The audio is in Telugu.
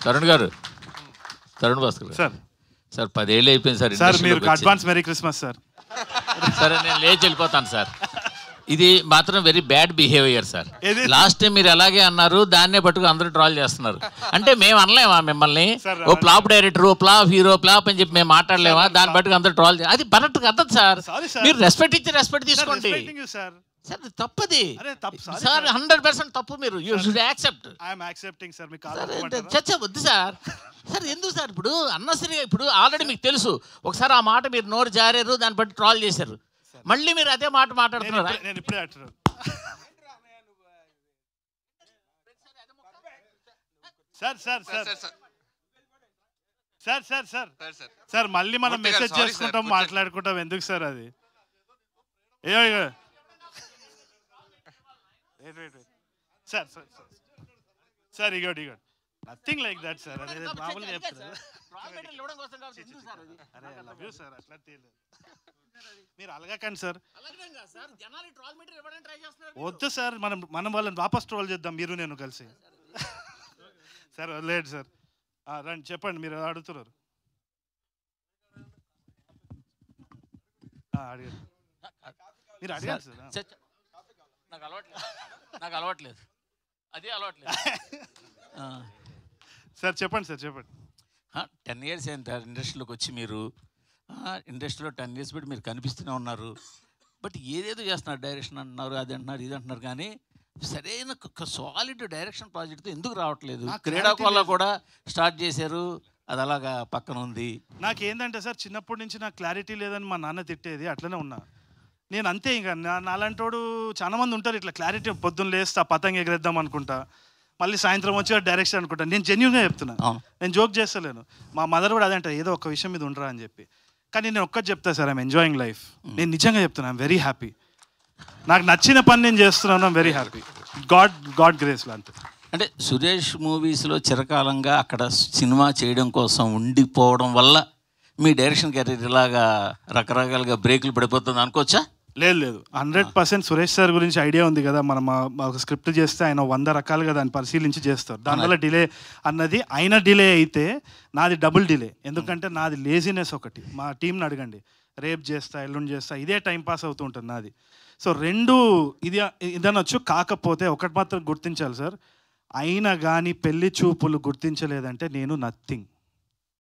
తరుణ్ గారు, తరుణ్ భాస్కర్ సార్. సార్ 10 ఏళ్ళు అయిపోయింది సార్. సార్ మీరు అడ్వాన్స్ మెరీ క్రిస్మస్ సార్. సరే నేను లేచి వెళ్ళిపోతాను సార్. ఇది మాత్రం very bad behaviour sir. Last time మీరు అలాగే అన్నారు, దాన్నే పట్టుకు అందరూ ట్రాల్ చేస్తున్నారు. అంటే మేము అనలేమా మిమ్మల్ని ఓ ఫ్లాప్ డైరెక్టర్, ఓ ఫ్లాప్ హీరో, ఫ్లాప్ అని చెప్పి మేము మాట్లాడలేమా? దాన్ని పట్టుకు అందరూ ట్రాల్ అది కరెక్ట్ కదదు సార్. మీరు రెస్పెక్ట్ ఇచ్చి రెస్పెక్ట్ తీసుకోండి సార్. తప్పది సార్, 100% తప్పు. మీరు యూ షుడ్ యాక్సెప్ట్. చచ్చా వద్దు సార్. సార్ ఎందుకు సార్ ఇప్పుడు అన్నసరిగా, ఇప్పుడు ఆల్రెడీ మీకు తెలుసు ఒకసారి ఆ మాట మీరు నోరు జారారు, దాన్ని బట్టి ట్రాల్ చేశారు, మళ్ళీ మీరు అదే మాట మాట్లాడుతున్నారు. సార్ మళ్ళీ మనం మెసేజ్ చేసుకుంటాం, మాట్లాడుకుంటాం, ఎందుకు సార్ అది? సార్ సార్ సార్ ఇగోటి నథింగ్ లైక్ దట్ సార్. అదే మామూలుగా చెప్తారు. అరే లవ్ యూ సార్, అట్లా మీరు అలగకండి సార్. వద్దు సార్, మనం వాళ్ళని వాపస్ ట్రోల్ చేద్దాం, మీరు నేను కలిసి. సార్ లేదు సార్, రండి చెప్పండి, మీరు అడుగుతున్నారు. అడిగారు, మీరు అడిగారు సార్. నాకు అలవాట్లేదు, అదే అలవాట్లేదు. సార్ చెప్పండి సార్, చెప్పండి. 10 years అయింది ఇండస్ట్రీలోకి వచ్చి. మీరు ఇండస్ట్రీలో 10 years బట్టి మీరు కనిపిస్తూనే ఉన్నారు. బట్ ఏదేదో చేస్తున్నారు, డైరెక్షన్ అంటున్నారు, అది అంటున్నారు, ఇది అంటున్నారు, కానీ సరైన సాలిడ్ డైరెక్షన్ ప్రాజెక్ట్తో ఎందుకు రావట్లేదు? క్రీడాకోలో కూడా స్టార్ట్ చేశారు, అది అలాగా పక్కన ఉంది. నాకేంటంటే సార్, చిన్నప్పటి నుంచి నాకు క్లారిటీ లేదని మా నాన్న తిట్టేది, అట్లనే ఉన్నా నేను అంతే. ఇంకా నాలాంటోడు చాలా మంది ఉంటారు ఇట్లా క్లారిటీ, పొద్దున్న లేస్తా పతంగ ఎగరేద్దాం అనుకుంటా, మళ్ళీ సాయంత్రం వచ్చి డైరెక్షన్ అనుకుంటా. నేను జెన్యూన్గా చెప్తున్నా, నేను జోక్ చేస్తలేను. మా మదర్ కూడా అదే అంటారు, ఏదో ఒక విషయం మీద ఉండరా అని చెప్పి. కానీ నేను ఒక్కటి చెప్తా సార్, ఐఎమ్ ఎంజాయింగ్ లైఫ్. నేను నిజంగా చెప్తున్నా, ఐఎమ్ వెరీ హ్యాపీ. నాకు నచ్చిన పని నేను చేస్తున్నాను, ఐఎమ్ వెరీ హ్యాపీ. గాడ్ గ్రేస్లో అంతే. అంటే సురేష్ మూవీస్లో చిరకాలంగా అక్కడ సినిమా చేయడం కోసం ఉండిపోవడం వల్ల మీ డైరెక్షన్ కెరీర్ ఇలాగా రకరకాలుగా బ్రేకులు పడిపోతుంది అనుకోవచ్చా? లేదు, 100% సురేష్ సార్ గురించి ఐడియా ఉంది కదా. మనం ఒక స్క్రిప్ట్ చేస్తే ఆయన 100 రకాలుగా దాన్ని పరిశీలించి చేస్తారు. దానివల్ల డిలే అన్నది, ఆయన డిలే అయితే నాది డబుల్ డిలే. ఎందుకంటే నాది లేజినెస్ ఒకటి. మా టీంని అడగండి, రేపు చేస్తా, ఎల్లుండి చేస్తా, ఇదే టైంపాస్ అవుతూ ఉంటుంది నాది. సో రెండు ఇదనొచ్చు. కాకపోతే ఒకటి మాత్రం గుర్తించాలి సార్, అయినా కానీ పెళ్లి చూపులు గుర్తించలేదంటే నేను నథింగ్.